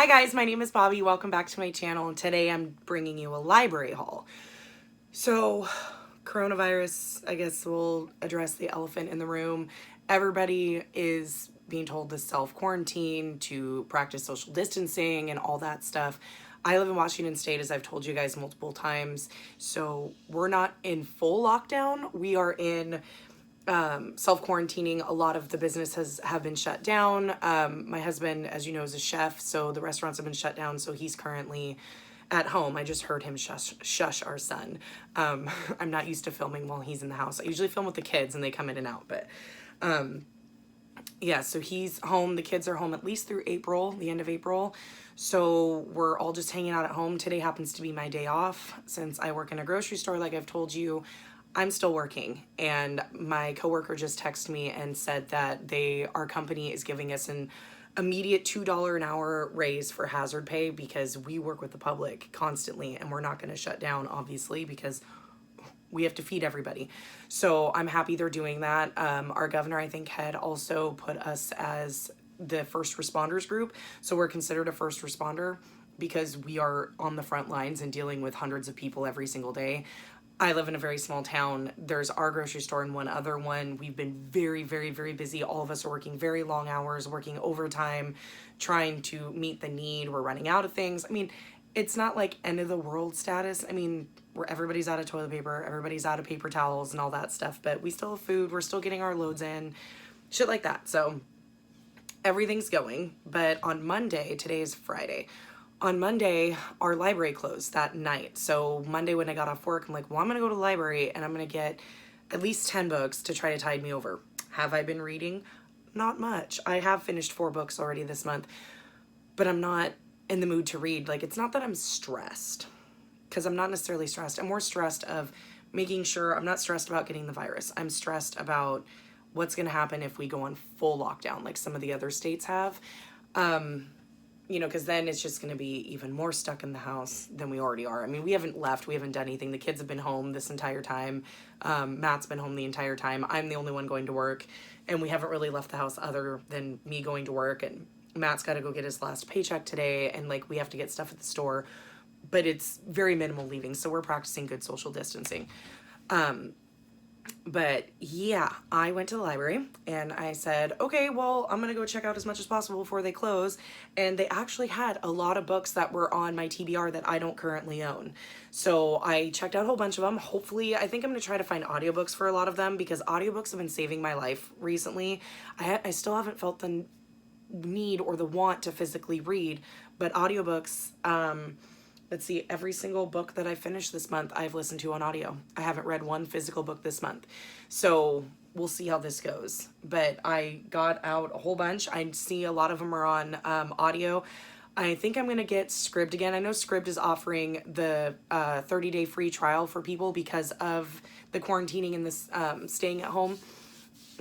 Hi guys, my name is Bobby. Welcome back to my channel, and today I'm bringing you a library haul. So, coronavirus, I guess we'll address the elephant in the room. Everybody is being told to self-quarantine, to practice social distancing and all that stuff. I live in Washington State, as I've told you guys multiple times, so we're not in full lockdown. We are in self-quarantining. A lot of the businesses have been shut down. My husband, as you know, is a chef, so the restaurants have been shut down, so he's currently at home. I just heard him shush our son. I'm not used to filming while he's in the house. I usually film with the kids and they come in and out, but yeah, so he's home. The kids are home at least through April, the end of April. So we're all just hanging out at home. Today happens to be my day off since I work in a grocery store, like I've told you. I'm still working, and my coworker just texted me and said that our company is giving us an immediate $2 an hour raise for hazard pay because we work with the public constantly and we're not going to shut down, obviously, because we have to feed everybody. So I'm happy they're doing that. Our governor, I think, had also put us as the first responders group. So we're considered a first responder because we are on the front lines and dealing with hundreds of people every single day. I live in a very small town. There's our grocery store and one other one. We've been very, very, very busy. All of us are working very long hours, working overtime, trying to meet the need. We're running out of things. I mean, it's not like end of the world status. I mean, everybody's out of toilet paper, everybody's out of paper towels and all that stuff, but we still have food. We're still getting our loads in, shit like that. So everything's going. But on Monday, today is Friday. On Monday, our library closed that night. So Monday when I got off work, I'm like, well, I'm gonna go to the library and I'm gonna get at least 10 books to try to tide me over. Have I been reading? Not much. I have finished 4 books already this month, but I'm not in the mood to read. Like, it's not that I'm stressed, because I'm not necessarily stressed. I'm more stressed of making sure, I'm not stressed about getting the virus. I'm stressed about what's gonna happen if we go on full lockdown like some of the other states have. You know, because then it's just going to be even more stuck in the house than we already are. I mean, we haven't left. We haven't done anything. The kids have been home this entire time. Matt's been home the entire time. I'm the only one going to work. And we haven't really left the house other than me going to work. And Matt's got to go get his last paycheck today. And, like, we have to get stuff at the store. But it's very minimal leaving. So we're practicing good social distancing. But yeah, I went to the library and I said, okay, well, I'm gonna go check out as much as possible before they close. And they actually had a lot of books that were on my TBR that I don't currently own. So I checked out a whole bunch of them. Hopefully, I think I'm gonna try to find audiobooks for a lot of them because audiobooks have been saving my life recently. I still haven't felt the need or the want to physically read, but audiobooks, let's see, every single book that I finished this month, I've listened to on audio. I haven't read one physical book this month. So we'll see how this goes. But I got out a whole bunch. I see a lot of them are on audio. I think I'm going to get Scribd again. I know Scribd is offering the 30-day free trial for people because of the quarantining and this staying at home.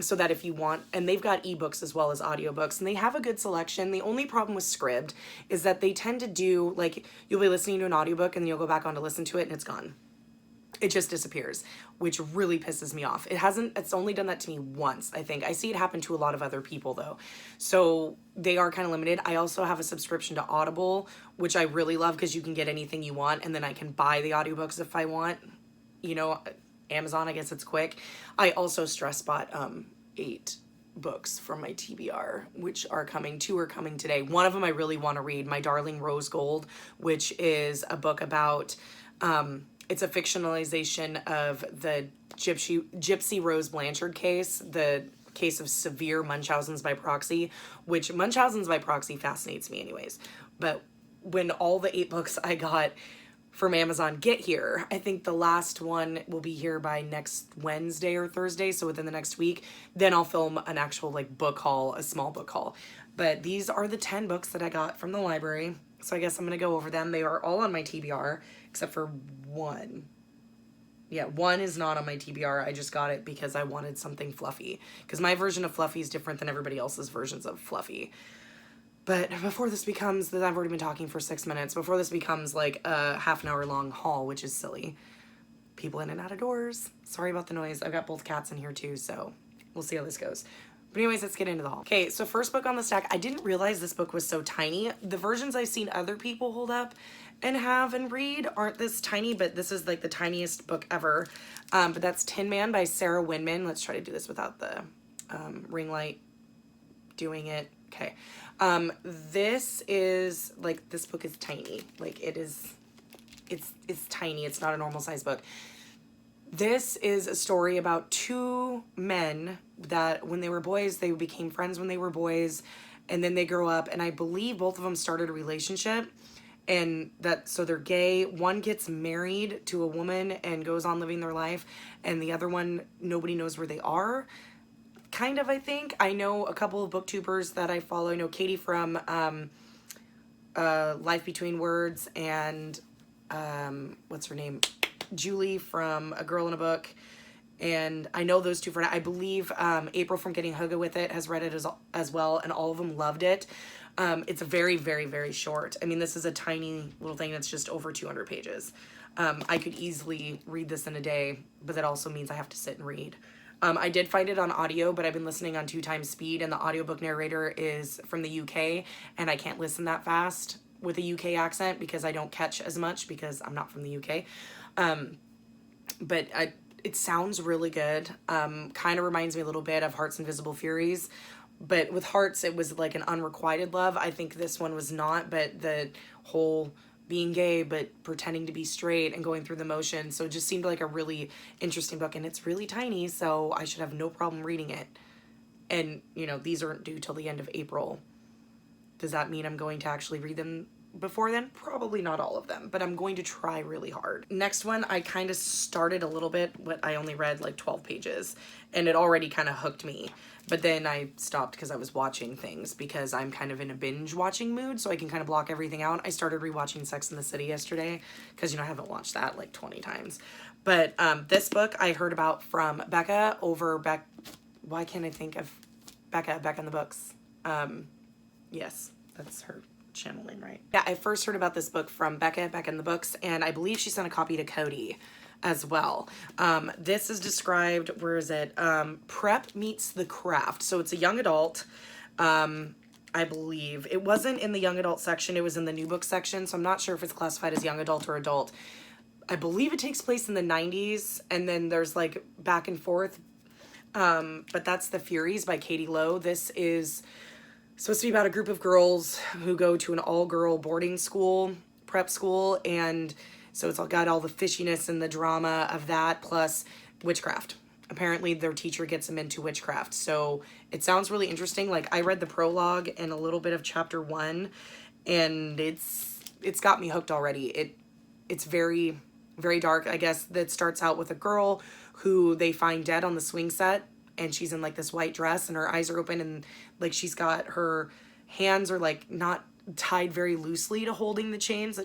So that if you want, and they've got ebooks as well as audiobooks, and they have a good selection. The only problem with Scribd is that they tend to do, like, you'll be listening to an audiobook and then you'll go back on to listen to it and it's gone. It just disappears, which really pisses me off. It's only done that to me once, I think. I see it happen to a lot of other people though. So they are kind of limited. I also have a subscription to Audible, which I really love because you can get anything you want and then I can buy the audiobooks if I want, you know. Amazon, I guess it's quick. I also stress bought 8 books from my TBR, which are coming. 2 are coming today. One of them I really want to read, My Darling Rose Gold, which is a book about, it's a fictionalization of the Gypsy Rose Blanchard case, the case of severe Munchausen's by proxy, which Munchausen's by proxy fascinates me anyways. But when all the 8 books I got from Amazon get here, I think the last one will be here by next Wednesday or Thursday, so within the next week, then I'll film an actual like book haul, a small book haul. But these are the 10 books that I got from the library, so I guess I'm gonna go over them. They are all on my TBR except for one. Yeah, one is not on my TBR. I just got it because I wanted something fluffy, because my version of Fluffy is different than everybody else's versions of Fluffy. But before this becomes, I've already been talking for 6 minutes, before this becomes like a half an hour long haul, which is silly. People in and out of doors. Sorry about the noise. I've got both cats in here too, so we'll see how this goes. But anyways, let's get into the haul. Okay, so first book on the stack. I didn't realize this book was so tiny. The versions I've seen other people hold up and have and read aren't this tiny, but this is like the tiniest book ever. But that's Tin Man by Sarah Winman. Let's try to do this without the ring light doing it. Okay. This is like, this book is tiny. Like it's tiny. It's not a normal size book. This is a story about two men that when they were boys, they became friends when they were boys, and then they grow up, and I believe both of them started a relationship, and so they're gay. One gets married to a woman and goes on living their life, and the other one, nobody knows where they are. Kind of, I think. I know a couple of booktubers that I follow. I know Katie from Life Between Words, and what's her name? Julie from A Girl in a Book, and I know those two for now. I believe April from Getting Hugga With It has read it as well, and all of them loved it. It's very, very, very short. I mean, this is a tiny little thing that's just over 200 pages. I could easily read this in a day, but that also means I have to sit and read. I did find it on audio, but I've been listening on 2x speed, and the audiobook narrator is from the UK, and I can't listen that fast with a UK accent because I don't catch as much because I'm not from the UK. But it sounds really good. Kind of reminds me a little bit of Heart's Invisible Furies, but with Hearts, it was like an unrequited love. I think this one was not, but the whole being gay, but pretending to be straight and going through the motions. So it just seemed like a really interesting book, and it's really tiny, so I should have no problem reading it. And, you know, these aren't due till the end of April. Does that mean I'm going to actually read them before then? Probably not all of them, but I'm going to try really hard. Next one, I kind of started a little bit, but I only read like 12 pages, and it already kind of hooked me. But then I stopped because I was watching things, because I'm kind of in a binge watching mood, so I can kind of block everything out. I started rewatching Sex and the City yesterday because, you know, I haven't watched that like 20 times. But this book I heard about from Becca over why can't I think of Becca in the Books? Yes, that's her channel name, right? Yeah, I first heard about this book from Becca in the Books, and I believe she sent a copy to Cody as well. This is described, where is it? Prep meets the craft. So it's a young adult, I believe. It wasn't in the young adult section, it was in the new book section, so I'm not sure if it's classified as young adult or adult. I believe it takes place in the 90s, and then there's like back and forth. But that's The Furies by Katie Lowe. This is supposed to be about a group of girls who go to an all-girl boarding school, prep school, and so it's all got all the fishiness and the drama of that, plus witchcraft. Apparently their teacher gets them into witchcraft, so it sounds really interesting. Like, I read the prologue and a little bit of chapter 1, and it's got me hooked already. It's very, very dark. I guess that starts out with a girl who they find dead on the swing set, and she's in like this white dress, and her eyes are open, and like she's got her hands are like not tied very loosely to holding the chains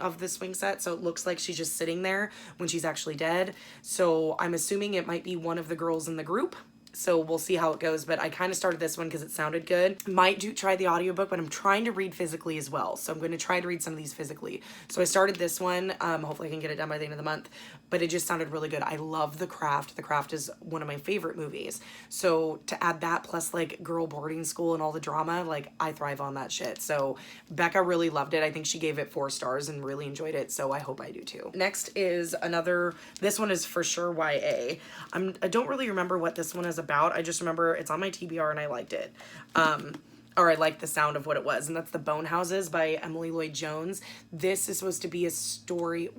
of the swing set, so it looks like she's just sitting there when she's actually dead. So I'm assuming it might be one of the girls in the group. So we'll see how it goes, but I kind of started this one because it sounded good. Might try the audiobook, but I'm trying to read physically as well. So I'm going to try to read some of these physically. So I started this one. Hopefully I can get it done by the end of the month, but it just sounded really good. I love The Craft. The Craft is one of my favorite movies. So to add that plus like girl boarding school and all the drama, like I thrive on that shit. So Becca really loved it. I think she gave it 4 stars and really enjoyed it. So I hope I do too. Next is this one is for sure YA. I don't really remember what this one is about. I just remember it's on my TBR and I liked it. Or I liked the sound of what it was, and that's The Bone Houses by Emily Lloyd Jones. This is supposed to be a story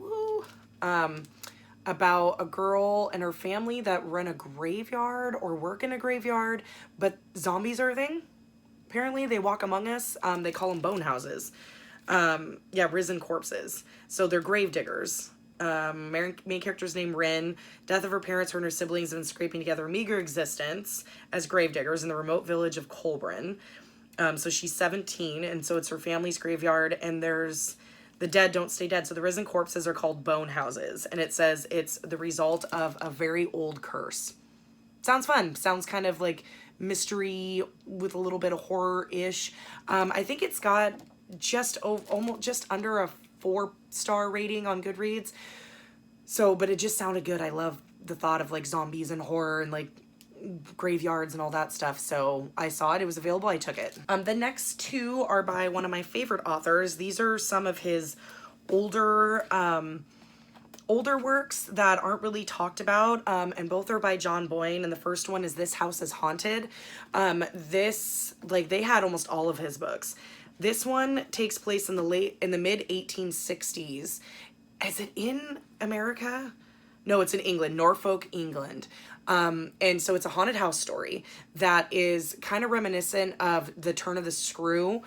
about a girl and her family that run a graveyard or work in a graveyard, but zombies are a thing. Apparently they walk among us. They call them bone houses. Yeah, risen corpses. So they're grave diggers. Main character's name Rin. Death of her parents, her and her siblings have been scraping together a meager existence as gravediggers in the remote village of Colburn. So she's 17, and so it's her family's graveyard, and the dead don't stay dead. So the risen corpses are called bone houses, and it says it's the result of a very old curse. Sounds fun. Sounds kind of like mystery with a little bit of horror-ish. I think it's got almost just under a 4-star rating on Goodreads. So, but it just sounded good. I love the thought of like zombies and horror and like graveyards and all that stuff. So I saw it. It was available. I took it. The next two are by one of my favorite authors. These are some of his older works that aren't really talked about, and both are by John Boyne, and the first one is This House is Haunted. They had almost all of his books. This one takes place in the mid 1860s. Is it in America? No, it's in England, Norfolk, England. And so it's a haunted house story that is kind of reminiscent of The Turn of the Screw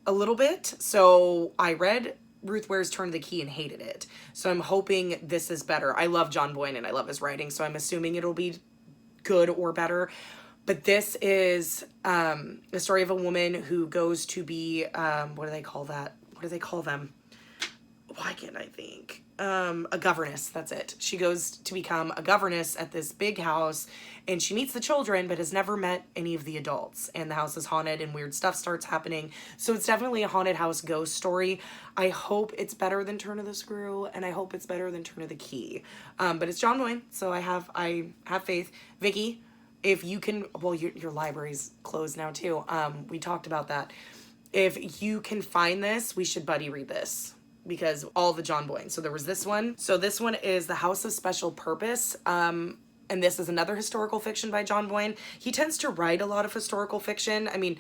a little bit. So I read Ruth Ware's Turn of the Key and hated it. So I'm hoping this is better. I love John Boyne and I love his writing, so I'm assuming it'll be good or better. But this is the story of a woman who goes to be, what do they call that? What do they call them? Why can't I think? A governess, that's it. She goes to become a governess at this big house, and she meets the children but has never met any of the adults, and the house is haunted and weird stuff starts happening. So it's definitely a haunted house ghost story. I hope it's better than Turn of the Screw, and I hope it's better than Turn of the Key. But it's John Boyne, so I have faith. Vicky, if you can, well, your library's closed now too. We talked about that. If you can find this, we should buddy read this, because all the John Boyne. So there was this one. So this one is The House of Special Purpose. And this is another historical fiction by John Boyne. He tends to write a lot of historical fiction. I mean,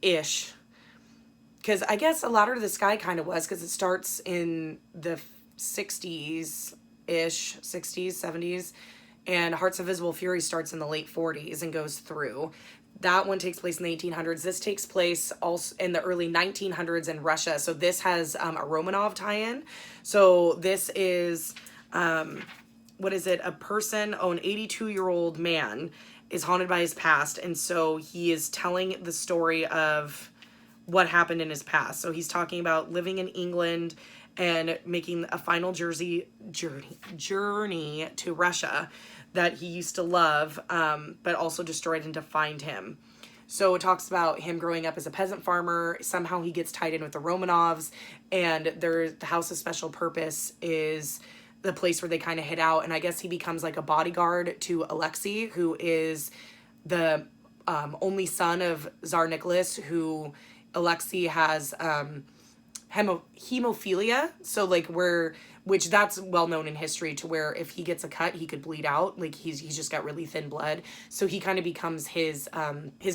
ish. Because I guess A Ladder to the Sky kind of was, because it starts in the 60s-ish, 60s, 70s. And Hearts of Visible Fury starts in the late 40s and goes through. That one takes place in the 1800s. This takes place also in the early 1900s in Russia. So this has a Romanov tie-in. So this is, what is it? A person, an 82-year-old man is haunted by his past. And so he is telling the story of what happened in his past. So he's talking about living in England and making a final journey to Russia that he used to love, but also destroyed and to find him. So it talks about him growing up as a peasant farmer. Somehow he gets tied in with the Romanovs, and the House of Special Purpose is the place where they kind of hid out. And I guess he becomes like a bodyguard to Alexei, who is the only son of Tsar Nicholas, who Alexei has hemophilia. So like which that's well known in history, to where if he gets a cut, he could bleed out. Like he's just got really thin blood. So he kind of becomes his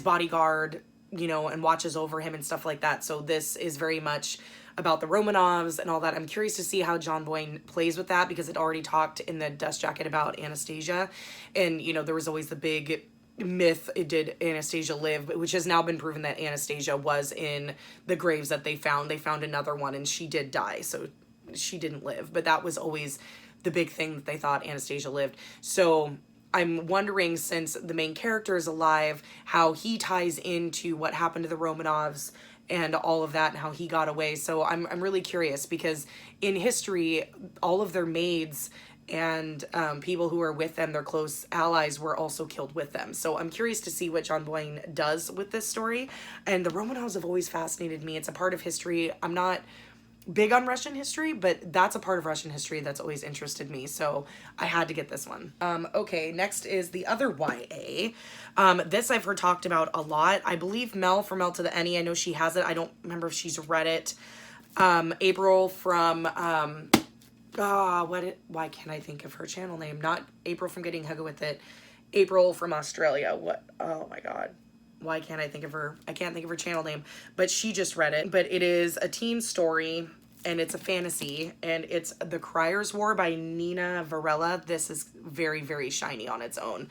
bodyguard, and watches over him and stuff like that. So this is very much about the Romanovs and all that. I'm curious to see how John Boyne plays with that, because it already talked in the Dust Jacket about Anastasia. And, there was always the big myth, did Anastasia live, which has now been proven that Anastasia was in the graves that they found. They found another one and she did die, so she didn't live. But that was always the big thing, that they thought Anastasia lived. So I'm wondering, since the main character is alive, how he ties into what happened to the Romanovs and all of that, and how he got away. So I'm really curious, because in history, all of their maids and people who were with them, their close allies, were also killed with them. So I'm curious to see what John Boyne does with this story. And the Romanovs have always fascinated me. It's a part of history. I'm not big on Russian history, but that's a part of Russian history that's always interested me. So I had to get this one. Okay, next is the other YA. This I've heard talked about a lot. I believe Mel from Mel to the Any, I know she has it. I don't remember if she's read it. April from... why can't I think of her channel name? Not April from Getting Hugga With It. April from Australia. Oh my God. Why can't I think of her? I can't think of her channel name, but she just read it. But it is a teen story, and it's a fantasy, and it's The Criers War by Nina Varela. This is very, very shiny on its own.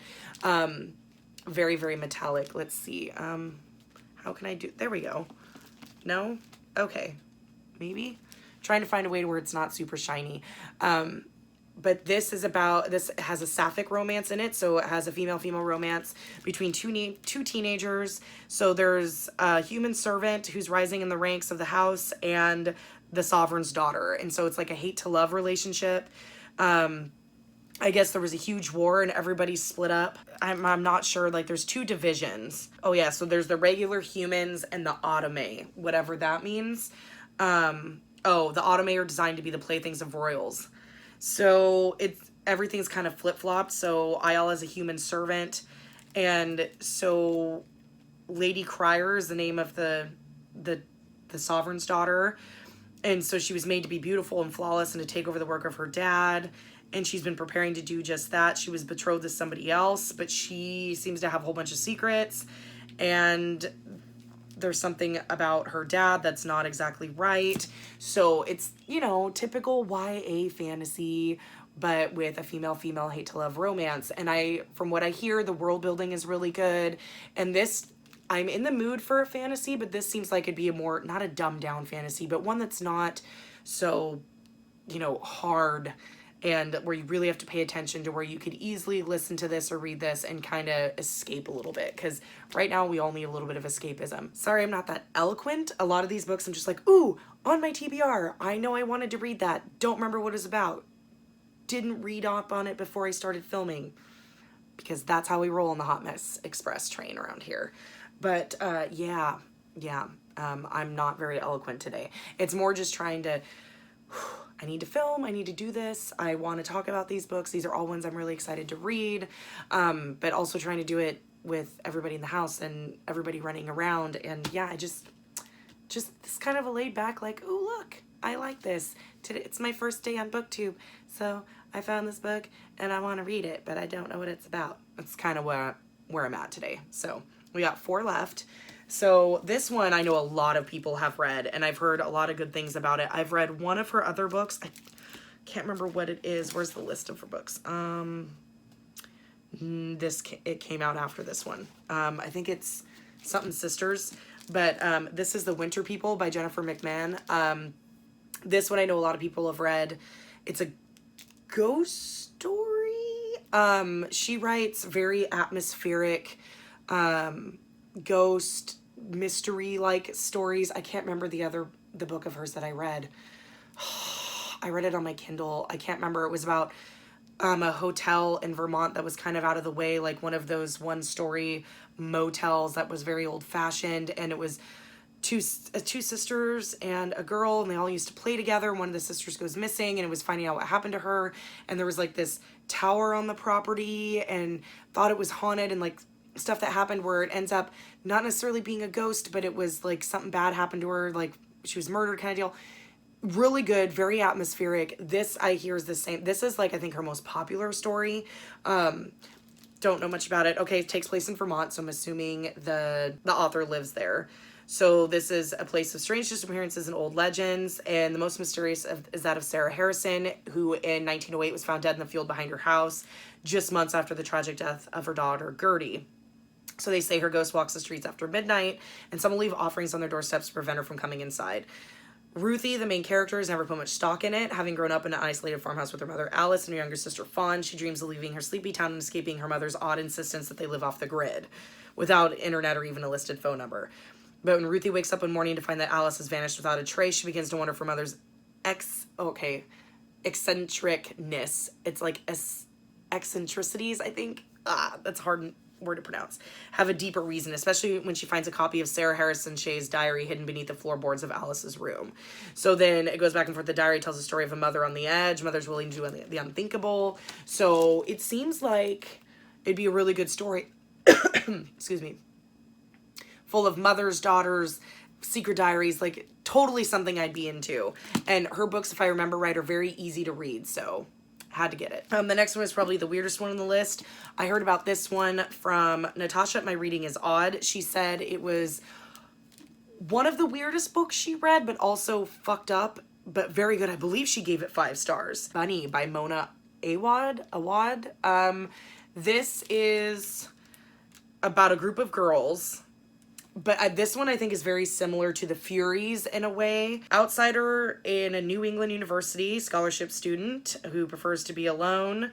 Very, very metallic. Let's see. How can I do? There we go. No? Okay. Maybe? Trying to find a way where it's not super shiny. But this has a sapphic romance in it. So it has a female-female romance between two teenagers. So there's a human servant who's rising in the ranks of the house and the sovereign's daughter. And so it's like a hate-to-love relationship. I guess there was a huge war and everybody split up. I'm not sure. Like, there's two divisions. Oh, yeah. So there's the regular humans and the Autome, whatever that means. The Autome are designed to be the playthings of royals. So everything's kind of flip-flopped. So Ayala is a human servant, and so Lady Crier is the name of the sovereign's daughter, and so she was made to be beautiful and flawless and to take over the work of her dad, and she's been preparing to do just that. She was betrothed to somebody else, but she seems to have a whole bunch of secrets, and there's something about her dad that's not exactly right. So it's, you know, typical YA fantasy, but with a female hate to love romance. And from what I hear, the world building is really good. And this, I'm in the mood for a fantasy, but this seems like it'd be a more, not a dumbed down fantasy, but one that's not so, you know, hard, and where you really have to pay attention, to where you could easily listen to this or read this and kind of escape a little bit. Because right now we all need a little bit of escapism. Sorry, I'm not that eloquent. A lot of these books I'm just like, ooh, on my TBR. I know I wanted to read that. Don't remember what it's about. Didn't read up on it before I started filming. Because that's how we roll on the Hot Mess Express train around here. But yeah. I'm not very eloquent today. It's more just trying to... I need to film, I need to do this, I want to talk about these books. These are all ones I'm really excited to read, but also trying to do it with everybody in the house and everybody running around. And yeah, I just this kind of a laid back, like, oh look, I like this. Today, it's my first day on BookTube, so I found this book and I want to read it, but I don't know what it's about. That's kind of where I'm at today. So we got 4 left. So this one I know a lot of people have read, and I've heard a lot of good things about it. I've read one of her other books. I can't remember what it is. Where's the list of her books? It came out after this one. I think it's something Sisters, but this is The Winter People by Jennifer McMahon. This one I know a lot of people have read. It's a ghost story. She writes very atmospheric, ghost mystery like stories. I can't remember the book of hers that I read. I read it on my Kindle. I can't remember. It was about a hotel in Vermont that was kind of out of the way, like one of those 1-story motels that was very old fashioned, and it was two sisters and a girl, and they all used to play together. One of the sisters goes missing, and it was finding out what happened to her, and there was like this tower on the property, and thought it was haunted, and like stuff that happened where it ends up not necessarily being a ghost, but it was like something bad happened to her, like she was murdered kind of deal. Really good, very atmospheric. This I hear is the same. This is like, I think, her most popular story. Don't know much about it. Okay, it takes place in Vermont, so I'm assuming the author lives there. So this is a place of strange disappearances and old legends, and the most mysterious is that of Sarah Harrison, who in 1908 was found dead in the field behind her house, just months after the tragic death of her daughter, Gertie. So they say her ghost walks the streets after midnight, and some will leave offerings on their doorsteps to prevent her from coming inside. Ruthie, the main character, has never put much stock in it. Having grown up in an isolated farmhouse with her mother Alice and her younger sister Fawn, she dreams of leaving her sleepy town and escaping her mother's odd insistence that they live off the grid, without internet or even a listed phone number. But when Ruthie wakes up one morning to find that Alice has vanished without a trace, she begins to wonder if her mother's eccentricness. It's like eccentricities, I think. That's hard word to pronounce. Have a deeper reason, especially when she finds a copy of Sarah Harrison Shea's diary hidden beneath the floorboards of Alice's room. So then it goes back and forth. The diary tells the story of a mother on the edge. Mother's willing to do the unthinkable. So it seems like it'd be a really good story. Excuse me. Full of mothers, daughters, secret diaries, like totally something I'd be into. And her books, if I remember right, are very easy to read, so had to get it. The next one is probably the weirdest one on the list. I heard about this one from Natasha at My Reading is Odd. She said it was one of the weirdest books she read, but also fucked up, but very good. I believe she gave it 5 stars. Bunny by Mona Awad. This is about a group of girls, but this one I think is very similar to the Furies in a way. Outsider in a New England University, scholarship student who prefers to be alone.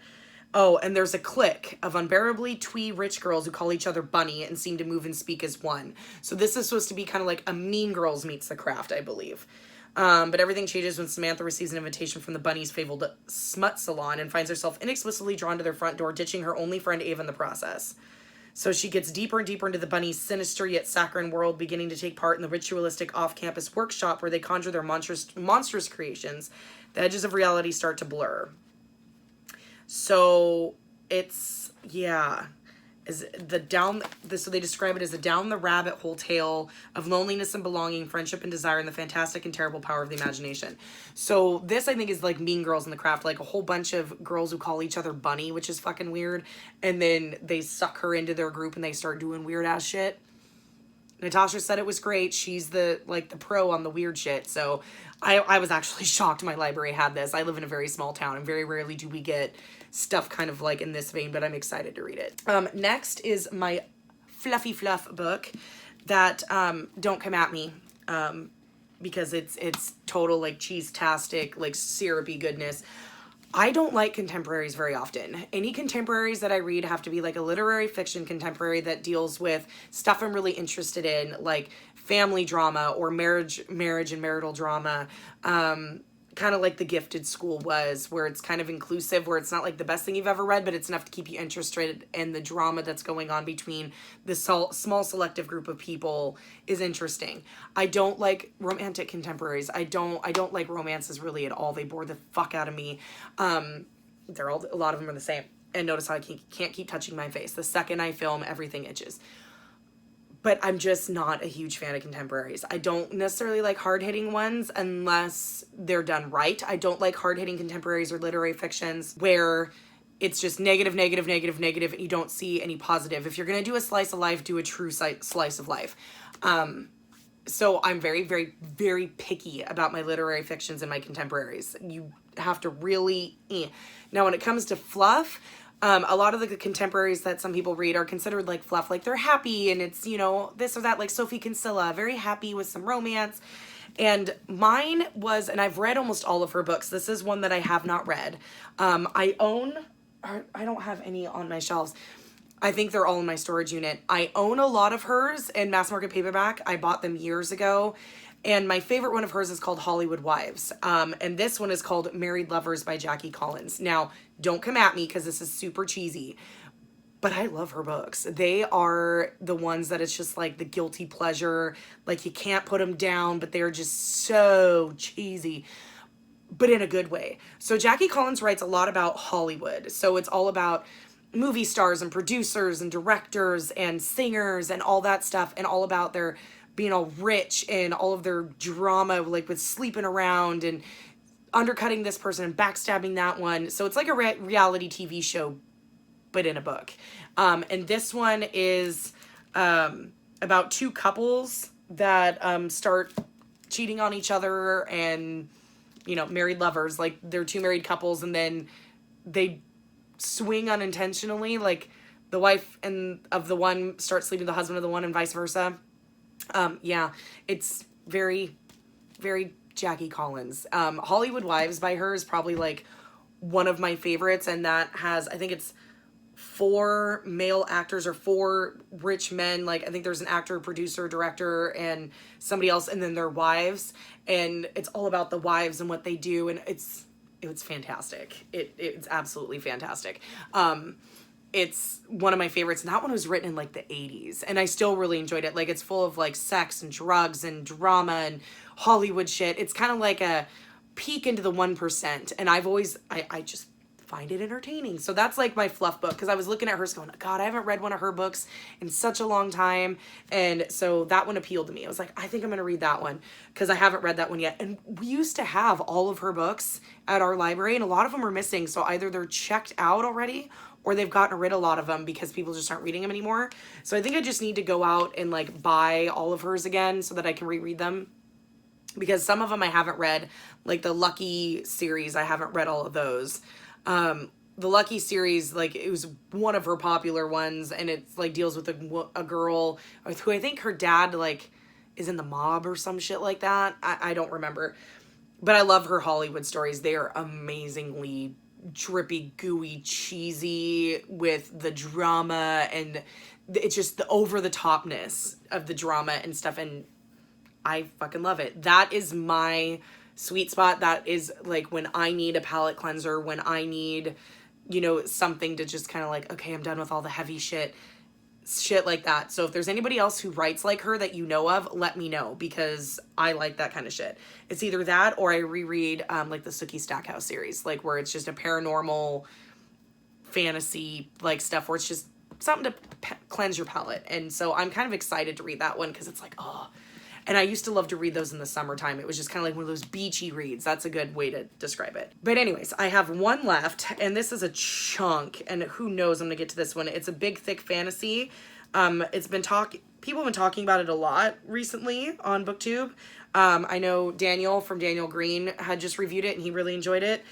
Oh, and there's a clique of unbearably twee rich girls who call each other Bunny and seem to move and speak as one. So this is supposed to be kind of like a Mean Girls meets The Craft, I believe. But everything changes when Samantha receives an invitation from the Bunny's fabled smut salon and finds herself inexplicably drawn to their front door, ditching her only friend Ava in the process. So she gets deeper and deeper into the Bunny's sinister yet saccharine world, beginning to take part in the ritualistic off-campus workshop where they conjure their monstrous creations. The edges of reality start to blur. So it's, yeah, is the down this so they describe it as a down the rabbit hole tale of loneliness and belonging, friendship and desire, and the fantastic and terrible power of the imagination. So this, I think, is like Mean Girls in the Craft, like a whole bunch of girls who call each other Bunny, which is fucking weird, and then they suck her into their group and they start doing weird ass shit. Natasha said it was great. She's the pro on the weird shit. So I was actually shocked my library had this. I live in a very small town, and very rarely do we get stuff kind of like in this vein, but I'm excited to read it. Next is my Fluffy Fluff book that don't come at me because it's total like cheese-tastic, like syrupy goodness. I don't like contemporaries very often. Any contemporaries that I read have to be like a literary fiction contemporary that deals with stuff I'm really interested in, like family drama or marriage and marital drama. Kind of like The Gifted School was, where it's kind of inclusive, where it's not like the best thing you've ever read, but it's enough to keep you interested, and the drama that's going on between the small selective group of people is interesting. I don't like romantic contemporaries. I don't like romances really at all. They bore the fuck out of me. A lot of them are the same. And notice how I can't keep touching my face. The second I film, everything itches. But I'm just not a huge fan of contemporaries. I don't necessarily like hard-hitting ones unless they're done right. I don't like hard-hitting contemporaries or literary fictions where it's just negative, negative, negative, negative, and you don't see any positive. If you're going to do a slice of life, do a true slice of life. So I'm very, very, very picky about my literary fictions and my contemporaries. You have to really... Now, when it comes to fluff... a lot of the contemporaries that some people read are considered like fluff, like they're happy and it's, you know, this or that, like Sophie Kinsella, very happy with some romance. And mine was, and I've read almost all of her books. This is one that I have not read. I don't have any on my shelves. I think they're all in my storage unit. I own a lot of hers in mass market paperback. I bought them years ago. And my favorite one of hers is called Hollywood Wives. And this one is called Married Lovers by Jackie Collins. Now, don't come at me because this is super cheesy, but I love her books. They are the ones that it's just like the guilty pleasure. Like you can't put them down, but they're just so cheesy, but in a good way. So Jackie Collins writes a lot about Hollywood. So it's all about movie stars and producers and directors and singers and all that stuff, and all about their being all rich and all of their drama, like with sleeping around and undercutting this person and backstabbing that one. So it's like a reality TV show, but in a book. And this one is about two couples that start cheating on each other and, you know, married lovers. Like they're two married couples and then they swing unintentionally. Like the wife of the one starts sleeping with the husband of the one and vice versa. Yeah, it's very, very Jackie Collins. Hollywood Wives by her is probably like one of my favorites, and that has, I think it's 4 male actors or 4 rich men. Like I think there's an actor, producer, director, and somebody else, and then their wives, and it's all about the wives and what they do, and it's fantastic. It's absolutely fantastic. It's one of my favorites, and that one was written in like the 80s, and I still really enjoyed it. Like it's full of like sex and drugs and drama and Hollywood shit. It's kind of like a peek into the 1%, and I just find it entertaining. So that's like my fluff book, because I was looking at hers going, God, I haven't read one of her books in such a long time, and so that one appealed to me. I was like, I think I'm gonna read that one, because I haven't read that one yet. And we used to have all of her books at our library, and a lot of them are missing, so either they're checked out already or they've gotten rid of a lot of them because people just aren't reading them anymore. So I think I just need to go out and like buy all of hers again so that I can reread them, because some of them I haven't read, like the Lucky series. I haven't read all of those. The Lucky series, like it was one of her popular ones, and it's like deals with a girl who I think her dad like is in the mob or some shit like that. I don't remember, but I love her Hollywood stories. They are amazingly drippy, gooey, cheesy with the drama, and it's just the over-the-topness of the drama and stuff, and I fucking love it. That is my sweet spot. That is like when I need a palate cleanser, when I need, you know, something to just kind of like, okay, I'm done with all the heavy shit like that. So if there's anybody else who writes like her that you know of, let me know, because I like that kind of shit. It's either that or I reread like the Sookie Stackhouse series, like where it's just a paranormal fantasy like stuff where it's just something to cleanse your palate. And so I'm kind of excited to read that one because it's like, oh. And I used to love to read those in the summertime. It was just kind of like one of those beachy reads. That's a good way to describe it. But anyways, I have one left, and this is a chunk, and who knows, I'm gonna get to this one. It's a big, thick fantasy. People have been talking about it a lot recently on BookTube. I know Daniel from Daniel Green had just reviewed it, and he really enjoyed it.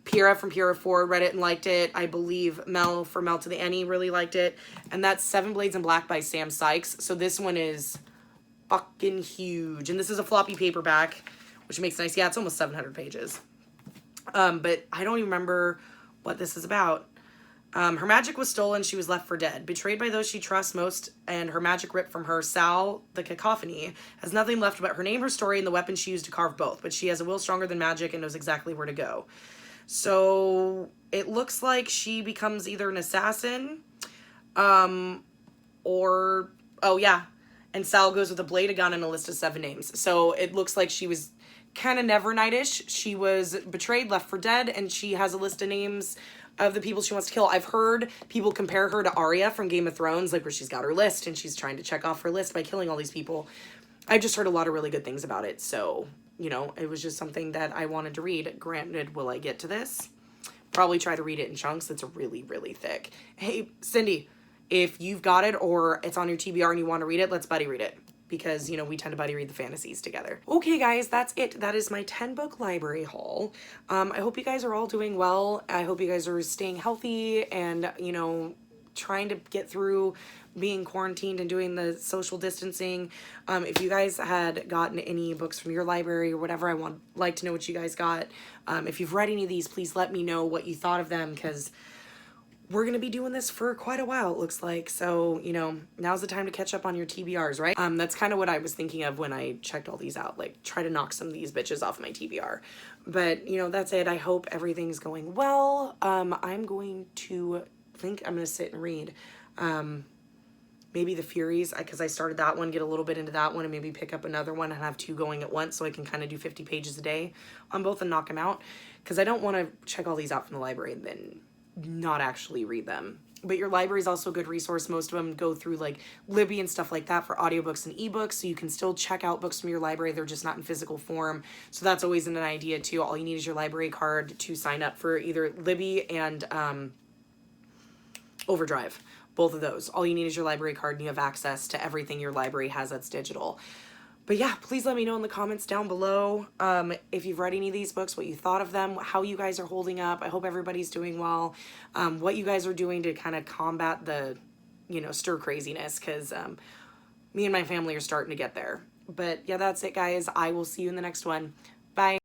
Pira from Pira 4 read it and liked it. I believe Mel from Mel to the Any really liked it. And that's Seven Blades in Black by Sam Sykes. So this one is fucking huge. And this is a floppy paperback, which makes nice. Yeah, it's almost 700 pages. But I don't even remember what this is about. Her magic was stolen. She was left for dead. Betrayed by those she trusts most, and her magic ripped from her, Sal, the cacophony, has nothing left but her name, her story, and the weapon she used to carve both. But she has a will stronger than magic and knows exactly where to go. So it looks like she becomes either an assassin, or, oh yeah, and Sal goes with a blade, a gun, and a list of 7 names. So it looks like she was kind of never knightish. She was betrayed, left for dead, and she has a list of names of the people she wants to kill. I've heard people compare her to Arya from Game of Thrones, like where she's got her list and she's trying to check off her list by killing all these people. I've just heard a lot of really good things about it. So, you know, it was just something that I wanted to read. Granted, will I get to this? Probably try to read it in chunks. It's really, really thick. Hey, Cindy, if you've got it or it's on your TBR and you want to read it, let's buddy read it. Because, you know, we tend to buddy read the fantasies together. Okay, guys, that's it. That is my 10-book library haul. I hope you guys are all doing well. I hope you guys are staying healthy and, you know, trying to get through being quarantined and doing the social distancing. If you guys had gotten any books from your library or whatever, I would like to know what you guys got. If you've read any of these, please let me know what you thought of them, because we're going to be doing this for quite a while, it looks like. So, you know, now's the time to catch up on your TBRs, right? That's kind of what I was thinking of when I checked all these out. Like, try to knock some of these bitches off my TBR. But, you know, that's it. I hope everything's going well. I'm going to sit and read maybe the Furies, because I started that one, get a little bit into that one, and maybe pick up another one and have 2 going at once so I can kind of do 50 pages a day on both and knock them out. Because I don't want to check all these out from the library and then not actually read them. But your library is also a good resource. Most of them go through like Libby and stuff like that for audiobooks and ebooks, so you can still check out books from your library. They're just not in physical form. So that's always an idea too. All you need is your library card to sign up for either Libby and Overdrive. Both of those. All you need is your library card and you have access to everything your library has that's digital. But yeah, please let me know in the comments down below if you've read any of these books, what you thought of them, how you guys are holding up. I hope everybody's doing well. What you guys are doing to kind of combat the, you know, stir craziness, because me and my family are starting to get there. But yeah, that's it, guys. I will see you in the next one. Bye.